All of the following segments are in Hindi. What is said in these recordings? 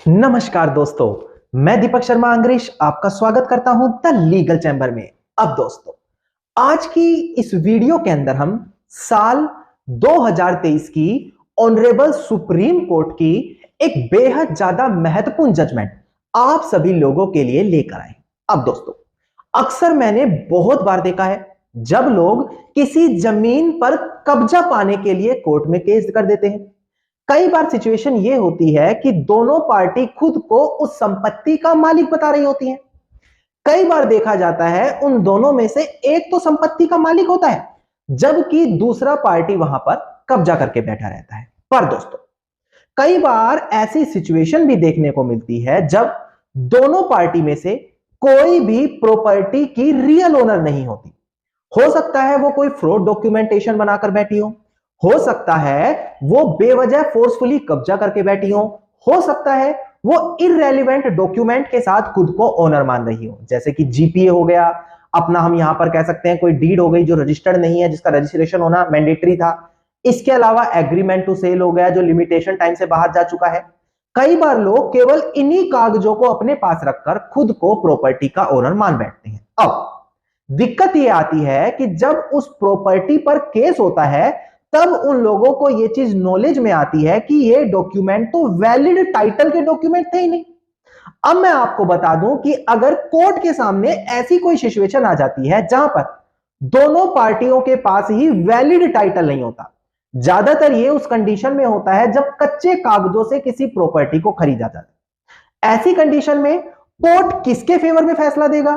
नमस्कार दोस्तों, मैं दीपक शर्मा अंग्रेश आपका स्वागत करता हूं द लीगल चैम्बर में। अब दोस्तों, आज की इस वीडियो के अंदर हम साल 2023 की ऑनरेबल सुप्रीम कोर्ट की एक बेहद ज्यादा महत्वपूर्ण जजमेंट आप सभी लोगों के लिए लेकर आए। अब दोस्तों, अक्सर मैंने बहुत बार देखा है जब लोग किसी जमीन पर कब्जा पाने के लिए कोर्ट में केस कर देते हैं। कई बार सिचुएशन यह होती है कि दोनों पार्टी खुद को उस संपत्ति का मालिक बता रही होती हैं। कई बार देखा जाता है उन दोनों में से एक तो संपत्ति का मालिक होता है, जबकि दूसरा पार्टी वहां पर कब्जा करके बैठा रहता है। पर दोस्तों, कई बार ऐसी सिचुएशन भी देखने को मिलती है जब दोनों पार्टी में से कोई भी प्रॉपर्टी की रियल ओनर नहीं होती। हो सकता है वो कोई फ्रॉड डॉक्यूमेंटेशन बनाकर बैठी हो सकता है वो बेवजह फोर्सफुली कब्जा करके बैठी हो सकता है वो इररेलेवेंट डॉक्यूमेंट के साथ खुद को ओनर मान रही हो, जैसे कि जीपीए हो गया, अपना हम यहां पर कह सकते हैं कोई डीड हो गई जो रजिस्टर्ड नहीं है, जिसका रजिस्ट्रेशन होना मैंडेटरी था। इसके अलावा एग्रीमेंट टू सेल हो गया जो लिमिटेशन टाइम से बाहर जा चुका है। कई बार लोग केवल इन्हीं कागजों को अपने पास रखकर खुद को प्रॉपर्टी का ओनर मान बैठते हैं। अब दिक्कत यह आती है कि जब उस प्रॉपर्टी पर केस होता है तब उन लोगों को यह चीज नॉलेज में आती है कि ये डॉक्यूमेंट तो वैलिड टाइटल के डॉक्यूमेंट थे ही नहीं। अब मैं आपको बता दूं कि अगर कोर्ट के सामने ऐसी कोई सिचुएशन आ जाती है जहां पर दोनों पार्टियों के पास ही वैलिड टाइटल नहीं होता, ज्यादातर ये उस कंडीशन में होता है जब कच्चे कागजों से किसी प्रॉपर्टी को खरीदा जाता है। ऐसी कंडीशन में कोर्ट किसके फेवर में फैसला देगा,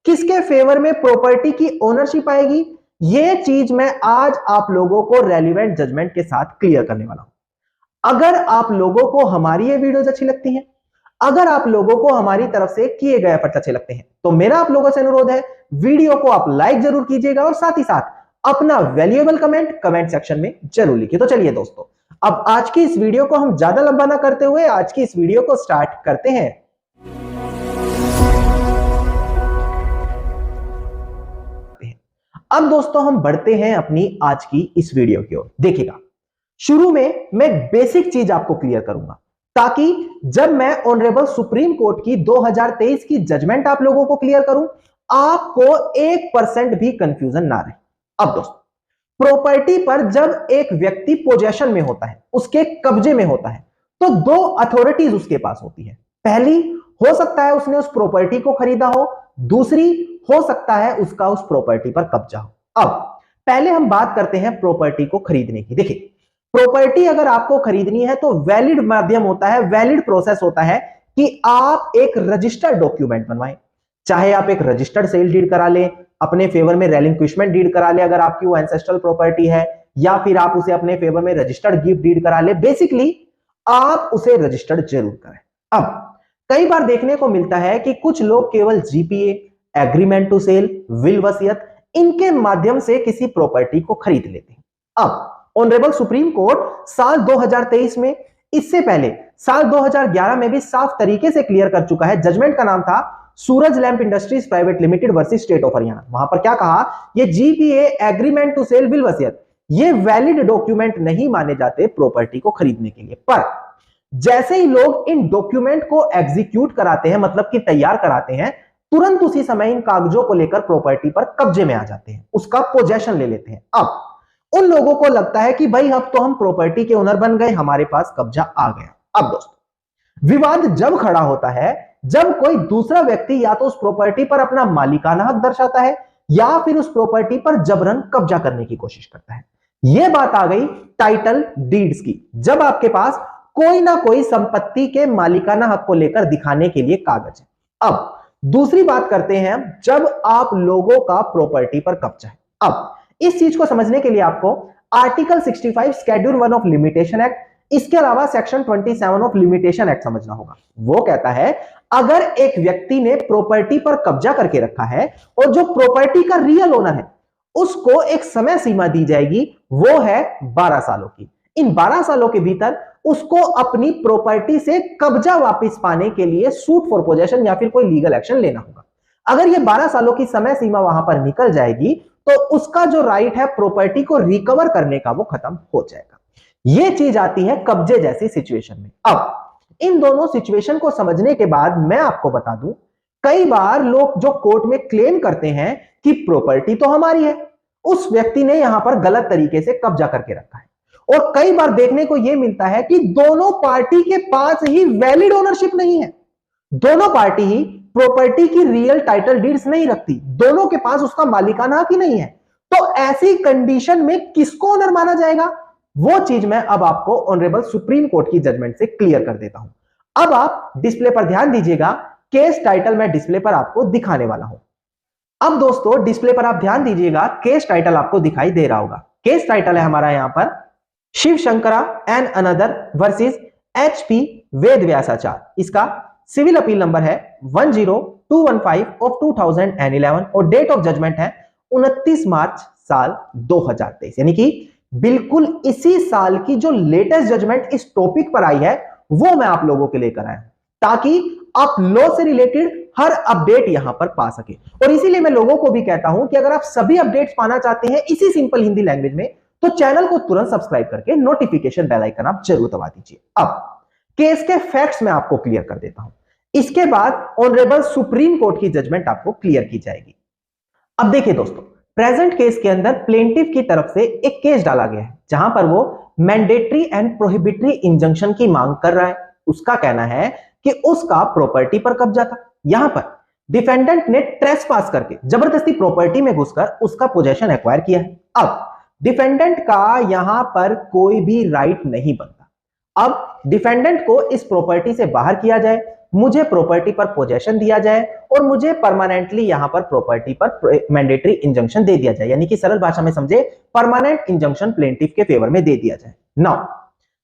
किसके फेवर में प्रॉपर्टी की ओनरशिप आएगी, यह चीज मैं आज आप लोगों को रेलिवेंट जजमेंट के साथ क्लियर करने वाला हूं। अगर आप लोगों को हमारी ये वीडियोस अच्छी लगती हैं, अगर आप लोगों को हमारी तरफ से किए गए एफर्ट्स अच्छे लगते हैं, तो मेरा आप लोगों से अनुरोध है वीडियो को आप लाइक जरूर कीजिएगा और साथ ही साथ अपना वैल्यूएबल कमेंट सेक्शन में जरूर लिखिए। तो चलिए दोस्तों, अब आज की इस वीडियो को हम ज्यादा लंबा ना करते हुए आज की इस वीडियो को स्टार्ट करते हैं। अब दोस्तों, हम बढ़ते हैं अपनी आज की इस वीडियो की ओर। देखिएगा, शुरू में मैं बेसिक चीज आपको क्लियर करूंगा ताकि जब मैं ऑनरेबल सुप्रीम कोर्ट की 2023 की जजमेंट आप लोगों को क्लियर करूं, आपको 1% भी कंफ्यूजन ना रहे। अब दोस्तों, प्रॉपर्टी पर जब एक व्यक्ति पोजेशन में होता है, उसके कब्जे में होता है, तो दो अथॉरिटीज उसके पास होती है। पहली, हो सकता है उसने उस प्रॉपर्टी को खरीदा हो, दूसरी हो सकता है उसका उस प्रॉपर्टी पर कब्जा हो। अब पहले हम बात करते हैं प्रॉपर्टी को खरीदने की। देखिए, प्रॉपर्टी अगर आपको खरीदनी है तो वैलिड माध्यम होता है, वैलिड प्रोसेस होता है कि आप एक रजिस्टर्ड डॉक्यूमेंट बनवाएं। चाहे आप एक रजिस्टर्ड सेल डीड करा लें, अपने फेवर में रेलिंक्विशमेंट डीड करा लें अगर आपकी वो एंसेस्ट्रल प्रॉपर्टी है, या फिर आप उसे अपने फेवर में रजिस्टर्ड गिफ्ट डीड करा लें। बेसिकली आप उसे रजिस्टर्ड जरूर करें। अब कई बार देखने को मिलता है कि कुछ लोग केवल GPA, agreement to sell, will वसीयत, इनके माध्यम से किसी प्रॉपर्टी को खरीद लेते हैं। अब ऑनरेबल सुप्रीम कोर्ट साल 2023 में, इससे पहले साल 2011 में भी साफ तरीके से क्लियर कर चुका है। जजमेंट का नाम था Suraj lamp industries private limited versus state of Haryana. वहां पर क्या कहा, ये GPA, agreement to sell, will वसीयत, ये वैलिड डॉक्यूमेंट नहीं माने जाते प्रॉपर्टी को खरीदने के लिए। पर जैसे ही लोग इन डॉक्यूमेंट को एग्जीक्यूट कराते हैं, मतलब कि तैयार कराते हैं, तुरंत उसी समय इन कागजों को लेकर प्रॉपर्टी पर कब्जे में आ जाते हैं, उसका पोजेशन ले लेते हैं। अब उन लोगों को लगता है कि भाई अब तो हम प्रॉपर्टी के ओनर बन गए, हमारे पास कब्जा आ गया। अब दोस्तों, विवाद जब खड़ा होता है जब कोई दूसरा व्यक्ति या तो उस प्रॉपर्टी पर अपना मालिकाना हक दर्शाता है या फिर उस प्रॉपर्टी पर जबरन कब्जा करने की कोशिश करता है। यह बात आ गई टाइटल डीड्स की, जब आपके पास कोई ना कोई संपत्ति के मालिकाना हक को लेकर दिखाने के लिए कागज है। अब दूसरी बात करते हैं जब आप लोगों का प्रॉपर्टी पर कब्जा है। अब इस चीज को समझने के लिए आपको article 65 schedule 1 of limitation act, इसके अलावा सेक्शन 27 ऑफ लिमिटेशन एक्ट समझना होगा। वो कहता है अगर एक व्यक्ति ने प्रॉपर्टी पर कब्जा करके रखा है और जो प्रॉपर्टी का रियल ओनर है उसको एक समय सीमा दी जाएगी, वो है 12 सालों की। इन 12 सालों के भीतर उसको अपनी प्रॉपर्टी से कब्जा वापस पाने के लिए सूट फॉर पोजेशन या फिर कोई लीगल एक्शन लेना होगा। अगर ये 12 सालों की समय सीमा वहां पर निकल जाएगी तो उसका जो राइट है प्रॉपर्टी को रिकवर करने का, वो खत्म हो जाएगा। ये चीज आती है कब्जे जैसी सिचुएशन में। अब इन दोनों सिचुएशन को समझने के बाद मैं आपको बता दूं, कई बार लोग जो कोर्ट में क्लेम करते हैं कि प्रॉपर्टी तो हमारी है, उस व्यक्ति ने यहां पर गलत तरीके से कब्जा करके रखा है। और कई बार देखने को यह मिलता है कि दोनों पार्टी के पास ही वैलिड ओनरशिप नहीं है, दोनों पार्टी ही प्रॉपर्टी की रियल टाइटल डीड्स नहीं रखती, दोनों के पास उसका मालिकाना हक ही नहीं है। तो ऐसी कंडीशन में किसको ओनर माना जाएगा, वो चीज मैं अब आपको ऑनरेबल सुप्रीम कोर्ट की जजमेंट से क्लियर कर देता हूं। अब आप डिस्प्ले पर ध्यान दीजिएगा, केस टाइटल मैं डिस्प्ले पर आपको दिखाने वाला हूं। अब दोस्तों डिस्प्ले पर आप ध्यान दीजिएगा, केस टाइटल आपको दिखाई दे रहा होगा। केस टाइटल है हमारा यहां पर Shiv Shankara and another versus HP Ved Vyasacharya. इसका सिविल अपील नंबर है 10215 ऑफ 2011 और डेट ऑफ जजमेंट है 29 मार्च साल 2023, यानी कि बिल्कुल इसी साल की जो लेटेस्ट जजमेंट इस टॉपिक पर आई है वो मैं आप लोगों के लेकर आया हूं, ताकि आप लॉ से रिलेटेड हर अपडेट यहां पर पा सके। और इसीलिए मैं लोगों को भी कहता हूं कि अगर आप सभी अपडेट्स पाना चाहते हैं इसी सिंपल हिंदी लैंग्वेज में, तो चैनल को तुरंत सब्सक्राइब करके नोटिफिकेशन बेल आइकन आप जरूर दबा दीजिए। अब केस के फैक्ट्स मैं आपको क्लियर कर देता हूं, इसके बाद ऑनरेबल सुप्रीम कोर्ट की जजमेंट आपको क्लियर की जाएगी। अब देखिए दोस्तों, प्रेजेंट केस के अंदर प्लेंटिफ की तरफ से एक केस डाला गया है जहां पर वो मैंडेटरी एंड प्रोहिबिटरी इंजंक्शन की मांग कर रहा है। उसका कहना है कि उसका प्रॉपर्टी पर कब्जा था, यहां पर डिफेंडेंट ने ट्रेसपास करके जबरदस्ती प्रॉपर्टी में घुसकर उसका पोजेशन एक्वायर किया है। अब डिफेंडेंट का यहां पर कोई भी राइट नहीं बनता। अब डिफेंडेंट को इस प्रॉपर्टी से बाहर किया जाए, मुझे प्रॉपर्टी पर पोजेशन दिया जाए और मुझे परमानेंटली यहां पर प्रॉपर्टी पर मैंडेटरी इंजंक्शन दे दिया जाए, यानी कि सरल भाषा में समझे परमानेंट इंजंक्शन प्लेंटिफ के फेवर में दे दिया जाए। नाउ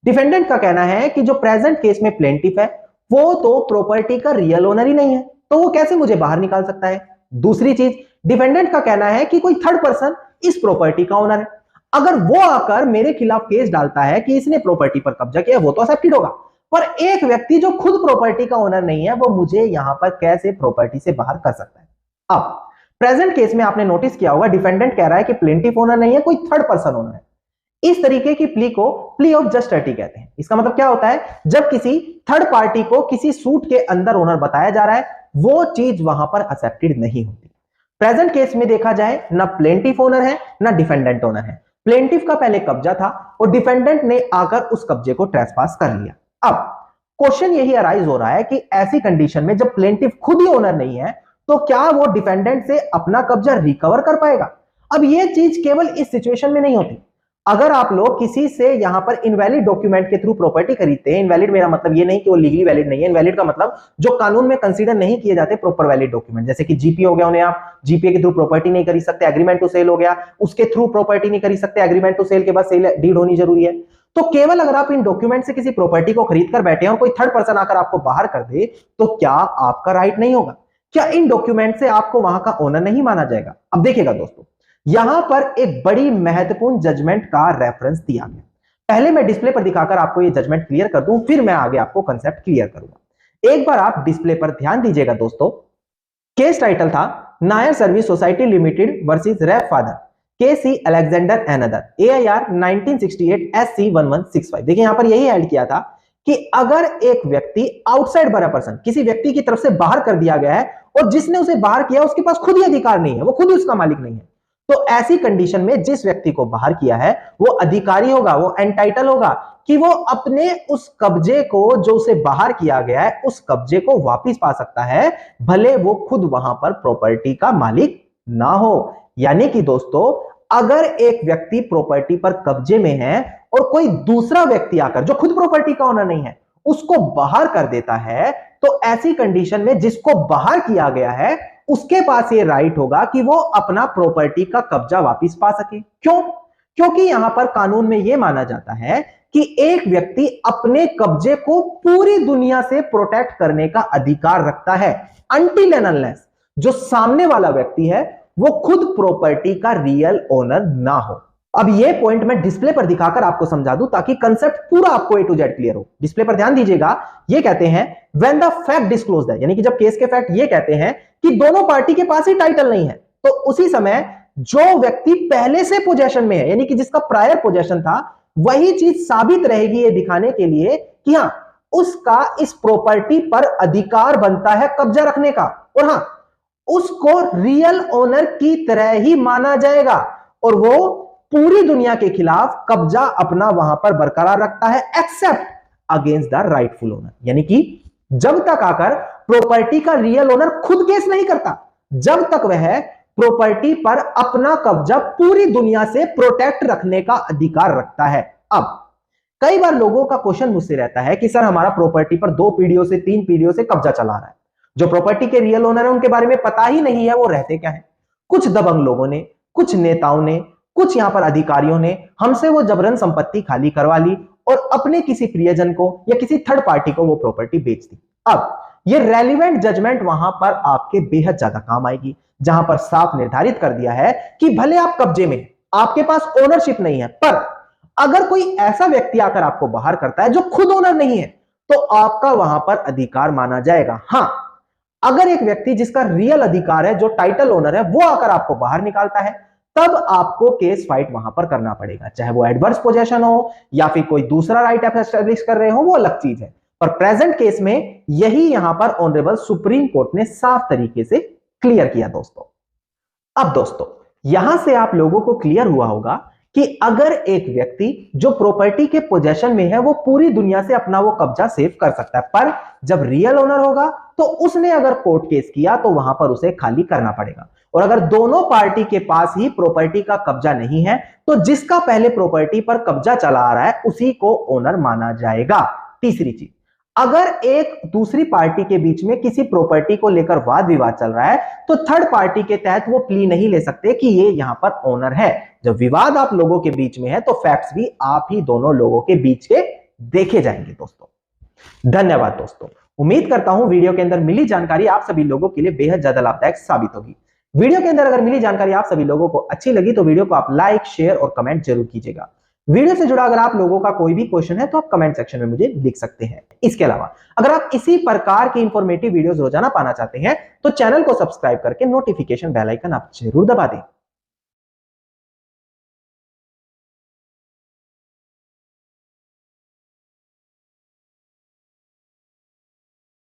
डिफेंडेंट का कहना है कि जो प्रेजेंट केस में प्लेंटिफ है वो तो प्रॉपर्टी का रियल ओनर ही नहीं है, तो वो कैसे मुझे बाहर निकाल सकता है। दूसरी चीज, डिफेंडेंट का कहना है कि कोई थर्ड पर्सन इस प्रॉपर्टी का ओनर है, अगर वो आकर मेरे खिलाफ केस डालता है कि इसने प्रॉपर्टी पर कब्जा किया, वो तो एक्सेप्टेड होगा, पर एक व्यक्ति जो खुद प्रॉपर्टी का ओनर नहीं है वो मुझे यहां पर कैसे प्रॉपर्टी से बाहर कर सकता है। अब प्रेजेंट केस में आपने नोटिस किया होगा, डिफेंडेंट कह रहा है कि प्लेंटिफ ओनर नहीं है, कोई थर्ड पर्सन ओनर है। इस तरीके की प्ली को प्ली ऑफ जस्टिटी कहते हैं। इसका मतलब क्या होता है, जब किसी थर्ड पार्टी को किसी सूट के अंदर ओनर बताया जा रहा है, वो चीज वहां पर एक्सेप्टेड नहीं होती। प्रेजेंट केस में देखा जाए ना प्लेंटिफ ओनर है ना डिफेंडेंट ओनर है, प्लेंटिफ का पहले कब्जा था और डिफेंडेंट ने आकर उस कब्जे को ट्रेसपास कर लिया। अब क्वेश्चन यही अराइज हो रहा है कि ऐसी कंडीशन में जब प्लेंटिफ खुद ही ओनर नहीं है तो क्या वो डिफेंडेंट से अपना कब्जा रिकवर कर पाएगा। अब ये चीज केवल इस सिचुएशन में नहीं होती, अगर आप लोग किसी से यहां पर इनवैलिड डॉक्यूमेंट के थ्रू प्रॉपर्टी खरीदते हैं, इनवैलिड मेरा मतलब ये नहीं कि वो लीगली वैलिड नहीं है, इनवैलिड का मतलब जो कानून में कंसीडर नहीं किए जाते प्रॉपर वैलिड डॉक्यूमेंट, जैसे कि जीपी हो गया, उन्हें आप जीपीए के थ्रू प्रॉपर्टी नहीं खरीद सकते, एग्रीमेंट टू सेल हो गया, उसके थ्रू प्रॉपर्टी नहीं खरीद सकते, एग्रीमेंट टू सेल के बाद सेल डीड होनी जरूरी है। तो केवल अगर आप इन डॉक्यूमेंट से किसी प्रॉपर्टी को खरीद कर बैठे हैं और कोई थर्ड पर्सन आकर आपको बाहर कर दे, तो क्या आपका राइट नहीं होगा, क्या इन डॉक्यूमेंट से आपको वहां का ओनर नहीं माना जाएगा। अब देखिएगा दोस्तों, यहां पर एक बड़ी महत्वपूर्ण जजमेंट का रेफरेंस दिया गया। पहले मैं डिस्प्ले पर दिखाकर आपको ये जजमेंट क्लियर कर दूं, फिर मैं आगे आपको कंसेप्ट क्लियर करूंगा। एक बार आप डिस्प्ले पर ध्यान दीजिएगा दोस्तों, केस टाइटल था Nair service society limited versus Rev father KC Alexander and other, AIR 1968 SC 1165। देखिए यहां पर यही ऐड किया था कि अगर एक व्यक्ति आउटसाइड बाय पर्सन, किसी व्यक्ति की तरफ से बाहर कर दिया गया है और जिसने उसे बाहर किया उसके पास खुद ही अधिकार नहीं है, वो खुद ही उसका मालिक नहीं है, तो ऐसी कंडीशन में जिस व्यक्ति को बाहर किया है वो अधिकारी होगा, वो एंटाइटल होगा कि वो अपने उस कब्जे को जो उसे बाहर किया गया है उस कब्जे को वापस पा सकता है, भले वो खुद वहां पर प्रॉपर्टी का मालिक ना हो। यानी कि दोस्तों, अगर एक व्यक्ति प्रॉपर्टी पर कब्जे में है और कोई दूसरा व्यक्ति आकर जो खुद प्रॉपर्टी का ओनर नहीं है उसको बाहर कर देता है, तो ऐसी कंडीशन में जिसको बाहर किया गया है उसके पास ये राइट होगा कि वो अपना प्रॉपर्टी का कब्जा वापस पा सके। क्यों? क्योंकि यहां पर कानून में यह माना जाता है कि एक व्यक्ति अपने कब्जे को पूरी दुनिया से प्रोटेक्ट करने का अधिकार रखता है, अनटिल एंड अनलेस जो सामने वाला व्यक्ति है वो खुद प्रॉपर्टी का रियल ओनर ना हो। अब ये पॉइंट मैं डिस्प्ले पर दिखाकर आपको समझा दूं ताकि कंसेप्ट पूरा आपको A to Z क्लियर हो। डिस्प्ले पर ध्यान दीजिएगा, ये कहते हैं व्हेन द फैक्ट डिस्क्लोज्ड है, यानी कि जब केस के फैक्ट ये कहते हैं कि दोनों पार्टी के पास ही टाइटल नहीं है, तो उसी समय जो व्यक्ति पहले से पोजेशन में है, यानी कि जिसका प्रायर पोजेशन था, वही चीज साबित रहेगी ये दिखाने के लिए कि हां उसका इस प्रॉपर्टी पर अधिकार बनता है कब्जा रखने का, और हां, उसको रियल ओनर की तरह ही माना जाएगा और वो पूरी दुनिया के खिलाफ कब्जा अपना वहां पर बरकरार रखता है except against the rightful owner. यानी कि जब तक आकर प्रॉपर्टी का रियल ओनर खुद केस नहीं करता, जब तक वह प्रॉपर्टी पर अपना कब्जा पूरी दुनिया से प्रोटेक्ट रखने का अधिकार रखता है। अब कई बार लोगों का क्वेश्चन मुझसे रहता है कि सर हमारा प्रॉपर्टी पर 2 पीढ़ियों से 3 पीढ़ियों से कब्जा चला रहा है, जो प्रॉपर्टी के रियल ओनर है उनके बारे में पता ही नहीं है वो रहते क्या है। कुछ दबंग लोगों ने, कुछ नेताओं ने, कुछ यहां पर अधिकारियों ने हमसे वो जबरन संपत्ति खाली करवा ली और अपने किसी प्रियजन को या किसी थर्ड पार्टी को वो प्रॉपर्टी बेच दी। अब ये रेलिवेंट जजमेंट वहां पर आपके बेहद ज्यादा काम आएगी, जहां पर साफ निर्धारित कर दिया है कि भले आप कब्जे में, आपके पास ओनरशिप नहीं है, पर अगर कोई ऐसा व्यक्ति आकर आपको बाहर करता है जो खुद ओनर नहीं है, तो आपका वहां पर अधिकार माना जाएगा। हां, अगर एक व्यक्ति जिसका रियल अधिकार है, जो टाइटल ओनर है, वो आकर आपको बाहर निकालता है, तब आपको केस फाइट वहां पर करना पड़ेगा, चाहे वो एडवर्स पोजेशन हो या फिर कोई दूसरा राइट आप एस्टेब्लिश कर रहे हो, वो अलग चीज है। पर प्रेजेंट केस में यही यहां पर ऑनरेबल सुप्रीम कोर्ट ने साफ तरीके से क्लियर किया दोस्तों। अब दोस्तों यहां से आप लोगों को क्लियर हुआ होगा कि अगर एक व्यक्ति जो प्रॉपर्टी के पोजेशन में है वो पूरी दुनिया से अपना वो कब्जा सेव कर सकता है, पर जब रियल ओनर होगा तो उसने अगर कोर्ट केस किया तो वहां पर उसे खाली करना पड़ेगा। और अगर दोनों पार्टी के पास ही प्रॉपर्टी का कब्जा नहीं है तो जिसका पहले प्रॉपर्टी पर कब्जा चला आ रहा है उसी को ओनर माना जाएगा। तीसरी चीज, अगर एक दूसरी पार्टी के बीच में किसी प्रॉपर्टी को लेकर वाद विवाद चल रहा है तो थर्ड पार्टी के तहत वो प्ली नहीं ले सकते कि ये यहां पर ओनर है। जब विवाद आप लोगों के बीच में है तो फैक्ट्स भी आप ही दोनों लोगों के बीच के देखे जाएंगे दोस्तों। धन्यवाद दोस्तों, उम्मीद करता हूं वीडियो के अंदर मिली जानकारी आप सभी लोगों के लिए बेहद ज्यादा लाभदायक साबित होगी। वीडियो के अंदर अगर मिली जानकारी आप सभी लोगों को अच्छी लगी तो वीडियो को आप लाइक, शेयर और कमेंट जरूर कीजिएगा। वीडियो से जुड़ा अगर आप लोगों का कोई भी क्वेश्चन है तो आप कमेंट सेक्शन में मुझे लिख सकते हैं। इसके अलावा अगर आप इसी प्रकार की इंफॉर्मेटिव वीडियोस रोजाना पाना चाहते हैं तो चैनल को सब्सक्राइब करके नोटिफिकेशन बेल आइकन आप जरूर दबा दें।